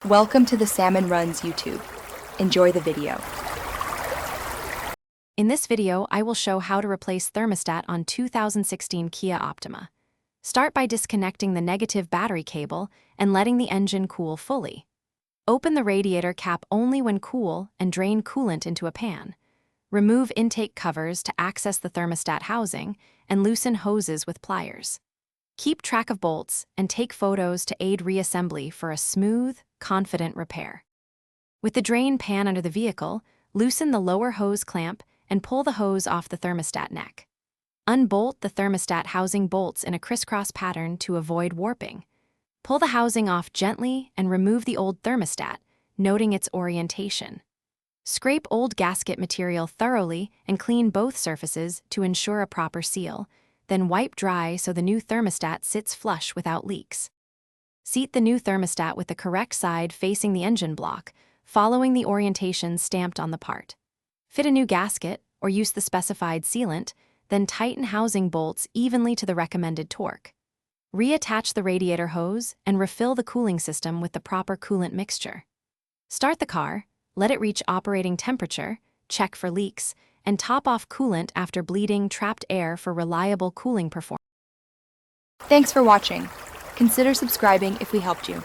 Welcome to the Salmon Runs YouTube. Enjoy the video. In this video, I will show how to replace thermostat on 2016 Kia Optima. Start by disconnecting the negative battery cable and letting the engine cool fully. Open the radiator cap only when cool and drain coolant into a pan. Remove intake covers to access the thermostat housing and loosen hoses with pliers. Keep track of bolts and take photos to aid reassembly for a smooth, confident repair. With the drain pan under the vehicle, loosen the lower hose clamp and pull the hose off the thermostat neck. Unbolt the thermostat housing bolts in a crisscross pattern to avoid warping. Pull the housing off gently and remove the old thermostat, noting its orientation. Scrape old gasket material thoroughly and clean both surfaces to ensure a proper seal, then wipe dry so the new thermostat sits flush without leaks. Seat the new thermostat with the correct side facing the engine block, following the orientation stamped on the part. Fit a new gasket or use the specified sealant, then tighten housing bolts evenly to the recommended torque. Reattach the radiator hose and refill the cooling system with the proper coolant mixture. Start the car, let it reach operating temperature, check for leaks, and top off coolant after bleeding trapped air for reliable cooling performance. Thanks for watching. Consider subscribing if we helped you.